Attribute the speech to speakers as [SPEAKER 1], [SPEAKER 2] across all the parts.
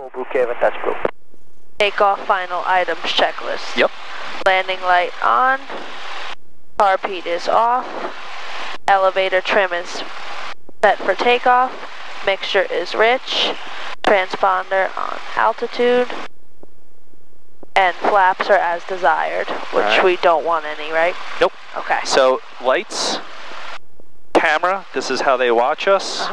[SPEAKER 1] Brookhaven, that's blue.
[SPEAKER 2] Takeoff final items checklist.
[SPEAKER 3] Yep.
[SPEAKER 2] Landing light on. Carpet is off. Elevator trim is set for takeoff. Mixture is rich. Transponder on altitude. And flaps are as desired, which we don't want any, right?
[SPEAKER 3] Nope.
[SPEAKER 2] Okay.
[SPEAKER 3] So lights, camera, this is how they watch us.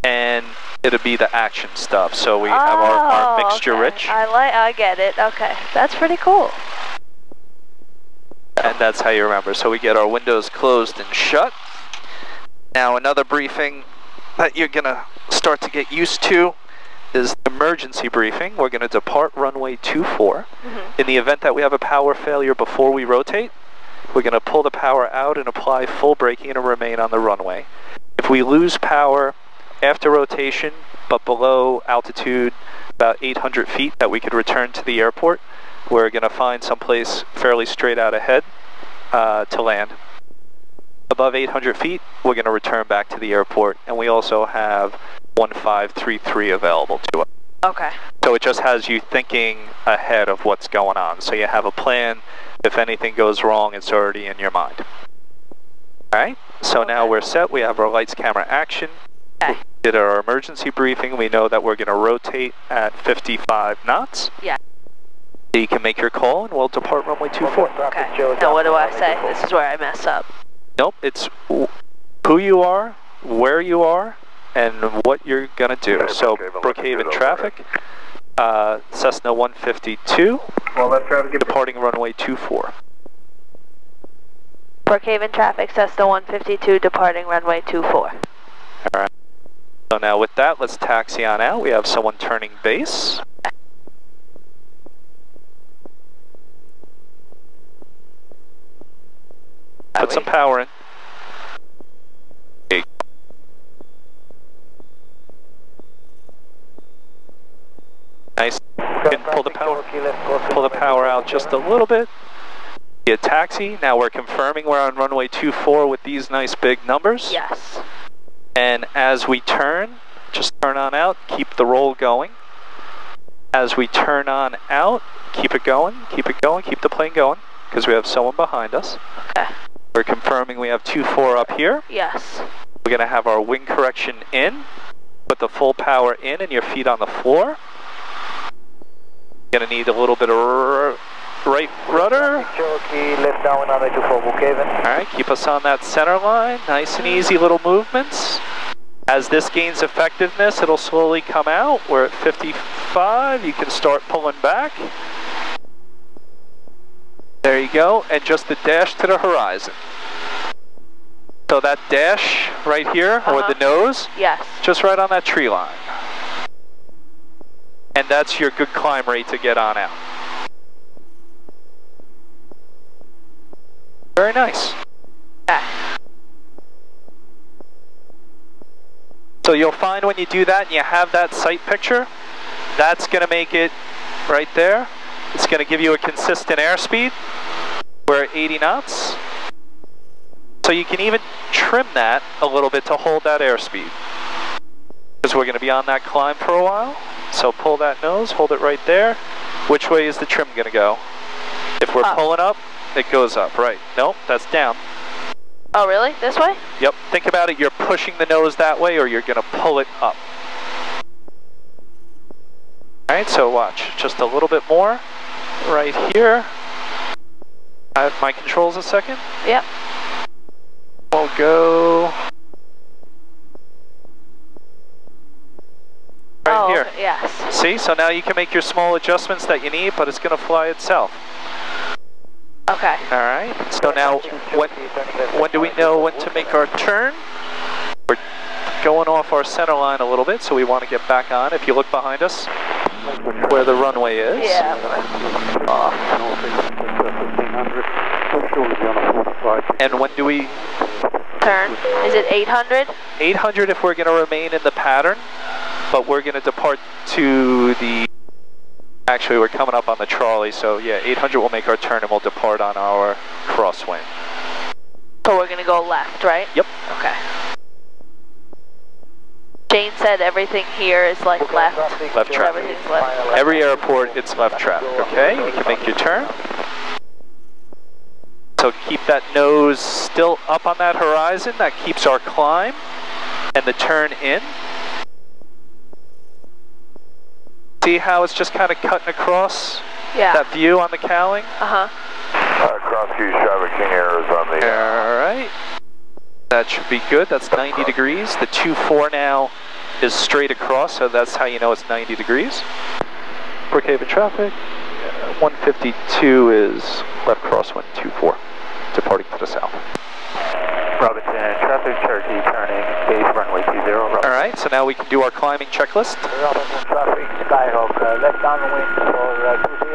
[SPEAKER 3] And it'll be the action stuff. So we have our mixture rich.
[SPEAKER 2] I get it. Okay. That's pretty cool.
[SPEAKER 3] And that's how you remember. So we get our windows closed and shut. Now another briefing that you're gonna start to get used to is the emergency briefing. We're gonna depart runway 24. In the event that we have a power failure before we rotate, we're gonna pull the power out and apply full braking and remain on the runway. If we lose power after rotation, but below altitude about 800 feet that we could return to the airport, we're gonna find someplace fairly straight out ahead to land. Above 800 feet, we're gonna return back to the airport, and we also have 1533 available to us.
[SPEAKER 2] Okay.
[SPEAKER 3] So it just has you thinking ahead of what's going on. So you have a plan. If anything goes wrong, it's already in your mind. All right, so now we're set. We have our lights, camera, action.
[SPEAKER 2] Okay.
[SPEAKER 3] We did our emergency briefing. We know that we're gonna rotate at 55 knots.
[SPEAKER 2] Yeah.
[SPEAKER 3] So you can make your call and we'll depart runway 24.
[SPEAKER 2] Okay. Now what do I say? This is where I mess up.
[SPEAKER 3] Nope, it's who you are, where you are, and what you're gonna do. So Brookhaven traffic, Cessna 152, departing runway 24.
[SPEAKER 2] Brookhaven traffic, Cessna 152, departing runway 24.
[SPEAKER 3] All right. So now with that, let's taxi on out. We have someone turning base. Put some power in. Nice. Pull the power out just a little bit. Get taxi. Now we're confirming we're on runway 24 with these nice big numbers.
[SPEAKER 2] Yes.
[SPEAKER 3] And as we turn, just turn on out, keep the roll going. As we turn on out, keep it going, keep the plane going, because we have someone behind us.
[SPEAKER 2] Okay.
[SPEAKER 3] We're confirming we have 24 up here.
[SPEAKER 2] Yes.
[SPEAKER 3] We're gonna have our wing correction in, put the full power in and your feet on the floor. Gonna need a little bit of right rudder.
[SPEAKER 1] Cherokee, left down runway 24, Brookhaven.
[SPEAKER 3] Alright, keep us on that center line. Nice and easy little movements. As this gains effectiveness, it'll slowly come out. We're at 55. You can start pulling back. There you go. And just the dash to the horizon. So that dash right here, or the nose,
[SPEAKER 2] yes,
[SPEAKER 3] just right on that tree line. And that's your good climb rate to get on out. Very nice.
[SPEAKER 2] Okay.
[SPEAKER 3] So you'll find when you do that and you have that sight picture, that's going to make it right there. It's going to give you a consistent airspeed. We're at 80 knots. So you can even trim that a little bit to hold that airspeed. Because we're going to be on that climb for a while. So pull that nose, hold it right there. Which way is the trim going to go? If we're pulling up, it goes up, right? Nope, that's down.
[SPEAKER 2] Oh, really? This way?
[SPEAKER 3] Yep, think about it, you're pushing the nose that way or you're going to pull it up. Alright, so watch, just a little bit more right here. I have my controls a second.
[SPEAKER 2] Yep.
[SPEAKER 3] We'll go right here.
[SPEAKER 2] Okay, yes.
[SPEAKER 3] See, so now you can make your small adjustments that you need, but it's going to fly itself.
[SPEAKER 2] Okay.
[SPEAKER 3] Alright, so now when do we know when to make our turn? We're going off our center line a little bit, so we want to get back on. If you look behind us, where the runway is.
[SPEAKER 2] Yeah.
[SPEAKER 3] And when do we
[SPEAKER 2] turn? Is it 800?
[SPEAKER 3] 800 if we're going to remain in the pattern, but we're going to depart to the... Actually, we're coming up on the trolley, so yeah, 800 will make our turn and we'll depart on our crosswind.
[SPEAKER 2] So we're going to go left, right?
[SPEAKER 3] Yep.
[SPEAKER 2] Okay. Shane said everything here is like left.
[SPEAKER 3] Left traffic.
[SPEAKER 2] Everything's left.
[SPEAKER 3] Every airport, it's left traffic, okay? You can make your turn. So keep that nose still up on that horizon. That keeps our climb and the turn in. See how it's just kind of cutting across that view on the cowling?
[SPEAKER 4] Cross-view traffic king errors on the...
[SPEAKER 3] Alright. That should be good. That's 90 degrees. The 2-4 now is straight across, so that's how you know it's 90 degrees. Brookhaven traffic. 152 is left crosswind 24, departing to the south.
[SPEAKER 1] Robinson, traffic Cherokee turning, base runway 20.
[SPEAKER 3] Alright, so now we can do our climbing checklist.
[SPEAKER 1] Robinson traffic, Skyhawk, left downwind for 20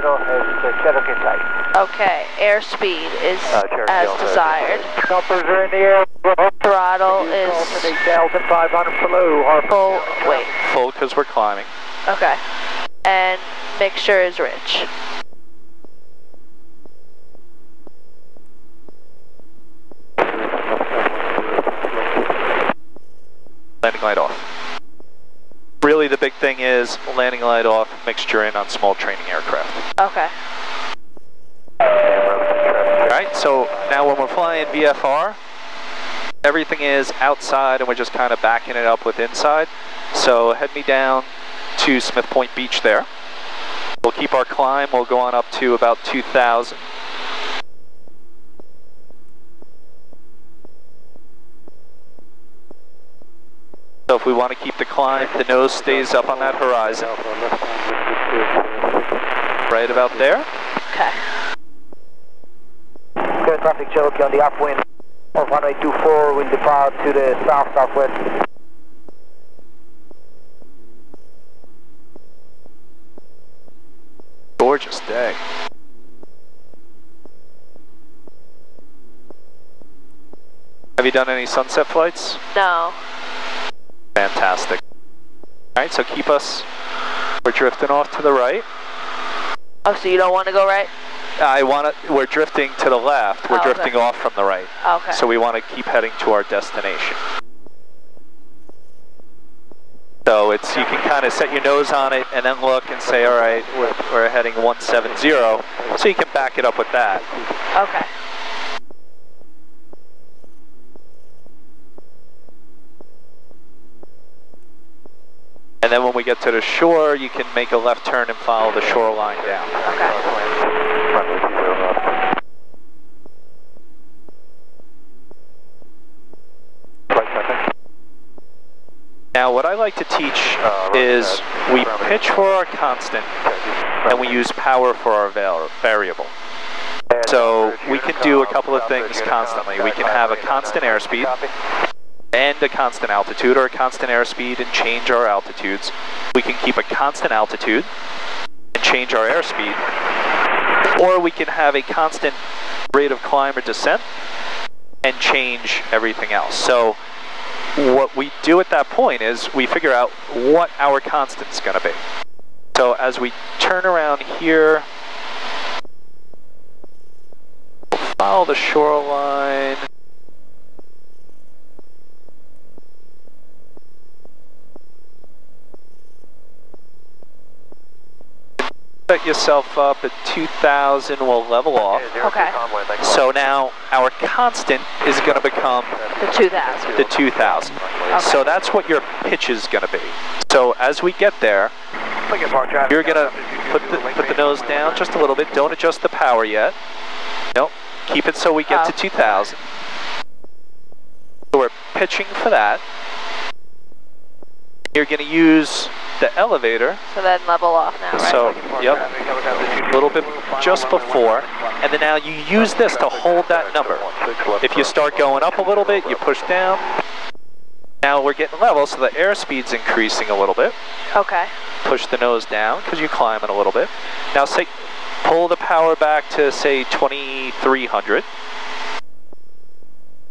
[SPEAKER 1] has Cherokee flight.
[SPEAKER 2] Okay, airspeed is as desired.
[SPEAKER 1] Choppers are in the air.
[SPEAKER 2] Throttle is
[SPEAKER 1] 8,500 below.
[SPEAKER 2] full, wait,
[SPEAKER 3] Full because we're climbing.
[SPEAKER 2] okay. And mixture is rich.
[SPEAKER 3] Landing light off. Really the big thing is landing light off, mixture in on small training aircraft.
[SPEAKER 2] Okay.
[SPEAKER 3] Alright, so now when we're flying VFR, everything is outside and we're just kind of backing it up with inside. So head me down to Smith Point Beach there. We'll keep our climb, we'll go on up to about 2,000. So if we want to keep the climb, the nose stays up on that horizon. Right about there.
[SPEAKER 2] Okay.
[SPEAKER 1] Clear traffic Cherokee on the upwind of runway 24 will depart to the south-southwest.
[SPEAKER 3] Gorgeous day. Have you done any sunset flights?
[SPEAKER 2] No.
[SPEAKER 3] Fantastic. Alright, so keep us, we're drifting off to the right.
[SPEAKER 2] Oh, so you don't want to go right?
[SPEAKER 3] We're drifting to the left, we're drifting off from the right.
[SPEAKER 2] Okay.
[SPEAKER 3] So we want to keep heading to our destination. So it's, you can kind of set your nose on it and then look and say, alright, we're heading 170, so you can back it up with that.
[SPEAKER 2] Okay.
[SPEAKER 3] And then when we get to the shore, you can make a left turn and follow the shoreline down. Now what I like to teach is we pitch for our constant and we use power for our variable. So we can do a couple of things constantly. We can have a constant airspeed and a constant altitude, or a constant airspeed and change our altitudes. We can keep a constant altitude and change our airspeed, or we can have a constant rate of climb or descent and change everything else. So what we do at that point is we figure out what our constant's going to be. So as we turn around here, we'll follow the shoreline. Set yourself up at 2,000, we'll level off.
[SPEAKER 2] Okay.
[SPEAKER 3] So now our constant is going to become
[SPEAKER 2] The 2,000.
[SPEAKER 3] the 2,000.
[SPEAKER 2] Okay.
[SPEAKER 3] So that's what your pitch is going to be. So as we get there, you're going to put the nose down just a little bit. Don't adjust the power yet. Nope. Keep it so we get to 2,000. So we're pitching for that. You're going to use the elevator.
[SPEAKER 2] So then level off now, right?
[SPEAKER 3] So, yep, a little bit just before, and then now you use this to hold that number. If you start going up a little bit, you push down. Now we're getting level, so the airspeed's increasing a little bit.
[SPEAKER 2] Okay.
[SPEAKER 3] Push the nose down, because you're climbing a little bit. Now say, pull the power back to, say, 2,300.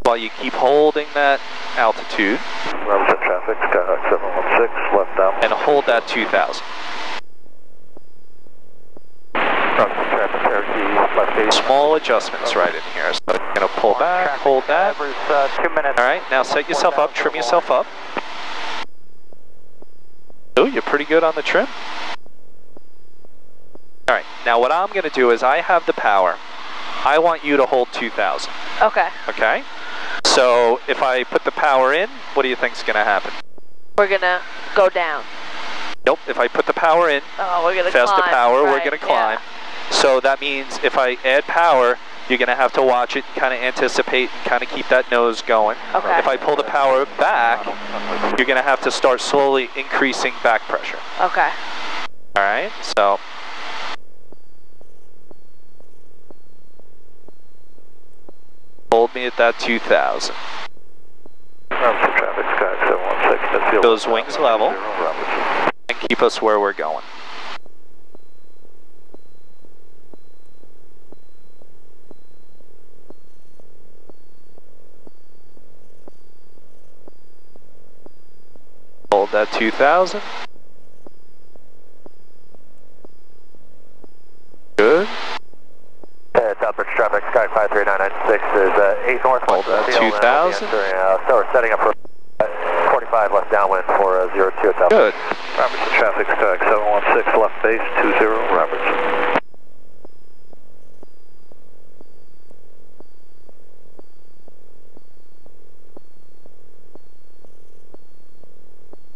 [SPEAKER 3] While you keep holding that altitude.
[SPEAKER 4] Robinson traffic, Skyhawk 716, left down.
[SPEAKER 3] And hold that 2,000.
[SPEAKER 4] Robinson traffic, Cherokee, left 80.
[SPEAKER 3] Small adjustments right in here. So you're going to pull back, hold that.
[SPEAKER 1] 2 minutes.
[SPEAKER 3] Alright, now set yourself up, trim yourself up. Oh, you're pretty good on the trim. All right, now what I'm going to do is I have the power. I want you to hold 2,000.
[SPEAKER 2] Okay.
[SPEAKER 3] Okay? So if I put the power in, what do you think's going to happen?
[SPEAKER 2] We're gonna go down.
[SPEAKER 3] Nope, if I put the power in,
[SPEAKER 2] Oh, we're gonna climb.
[SPEAKER 3] faster power,
[SPEAKER 2] right,
[SPEAKER 3] we're going to climb.
[SPEAKER 2] Yeah.
[SPEAKER 3] So that means if I add power, you're going to have to watch it, kind of anticipate, and kind of keep that nose going.
[SPEAKER 2] Okay.
[SPEAKER 3] If I pull the power back, you're going to have to start slowly increasing back pressure.
[SPEAKER 2] Okay.
[SPEAKER 3] All right, so hold me at that 2,000.
[SPEAKER 4] Traffic Sky 716.
[SPEAKER 3] Those wings level, and keep us where we're going. Hold that 2,000. Good.
[SPEAKER 4] Southbridge traffic, Sky 53996 is 8 north.
[SPEAKER 3] Hold that 2,000.
[SPEAKER 4] So we're setting up for 45 left downwind for 02 at South.
[SPEAKER 3] Good.
[SPEAKER 4] Robertson traffic, Sky 716 left base 20 Robertson.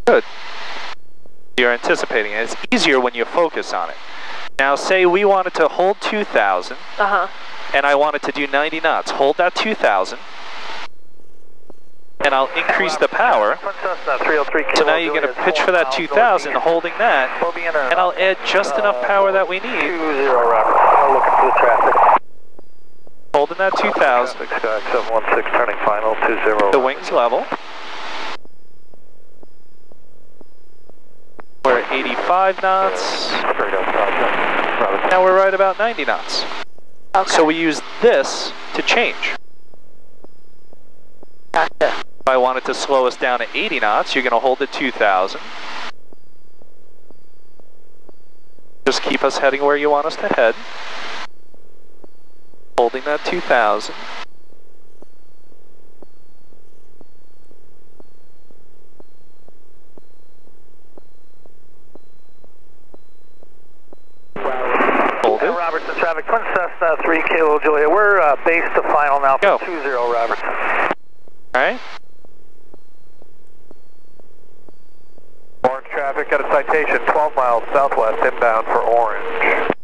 [SPEAKER 3] Good. You're anticipating it. It's easier when you focus on it. Now say we wanted to hold 2,000.
[SPEAKER 2] Uh-huh.
[SPEAKER 3] And I wanted to do 90 knots. Hold that 2,000. And I'll increase the power. So now you're going to pitch for that 2,000, holding that. And I'll add just enough power that we need.
[SPEAKER 4] 20 Robertson. Looking for the traffic.
[SPEAKER 3] Holding that 2,000.
[SPEAKER 4] Sky 716 turning final 20.
[SPEAKER 3] The wings level. We're at 85 knots. Now we're right about 90 knots.
[SPEAKER 2] Okay.
[SPEAKER 3] So we use this to change.
[SPEAKER 2] Gotcha.
[SPEAKER 3] If I wanted to slow us down to 80 knots, you're going to hold at 2,000. Just keep us heading where you want us to head. Holding that 2,000. Hold it.
[SPEAKER 4] Robertson traffic, Twin Cessna 3 Kilo Julia. We're base to final now
[SPEAKER 3] Go.
[SPEAKER 4] for 20 Robertson.
[SPEAKER 3] Alright.
[SPEAKER 4] Orange traffic, got a citation 12 miles southwest inbound for Orange.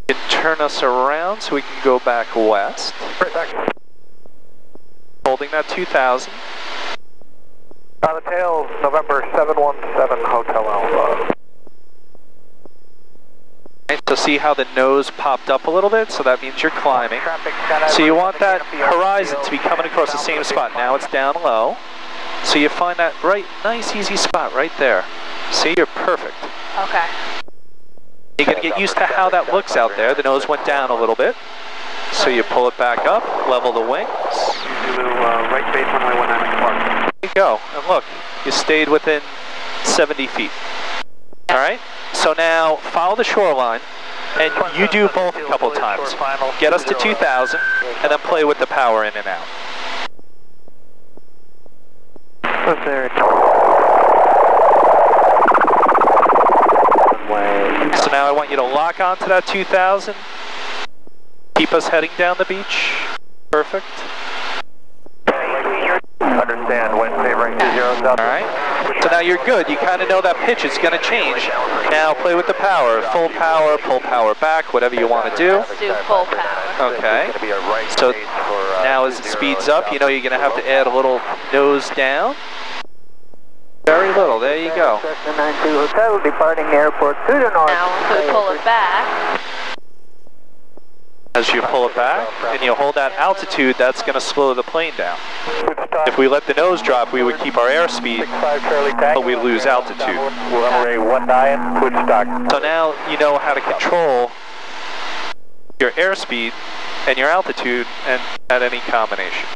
[SPEAKER 3] You can turn us around so we can go back west. Holding that 2,000.
[SPEAKER 4] On the tail, November 717 Hotel Alpha.
[SPEAKER 3] Right, so see how the nose popped up a little bit? So that means you're climbing. So you want that horizon to be coming across the same spot. Now it's down low. So you find that right, nice easy spot right there. See, you're perfect.
[SPEAKER 2] Okay.
[SPEAKER 3] You're going to get used to how that looks out there. The nose went down a little bit. So you pull it back up, level the wings.
[SPEAKER 4] Right base runway 19 park.
[SPEAKER 3] There you go. And look, you stayed within 70 feet. All right? So now follow the shoreline, and you do both a couple of times. Get us to 2,000, and then play with the power in and out. So now I want you to lock onto that 2,000. Keep us heading down the beach. Perfect.
[SPEAKER 4] Understand, wind favoring 20 south.
[SPEAKER 3] All right. So now you're good. You kind of know that pitch is going to change. Now play with the power. Full power, pull power back, whatever you want to do.
[SPEAKER 2] Let's do full power.
[SPEAKER 3] Okay. So now as it speeds up, you know you're going to have to add a little nose down. Very little. There you go.
[SPEAKER 1] Cessna 92 Hotel, departing airport to the north.
[SPEAKER 2] Now once we pull it back.
[SPEAKER 3] As you pull it back and you hold that altitude, that's going to slow the plane down. If we let the nose drop, we would keep our airspeed, but we lose altitude.
[SPEAKER 4] Runway 19, good stock.
[SPEAKER 3] So now you know how to control your airspeed and your altitude and at any combination.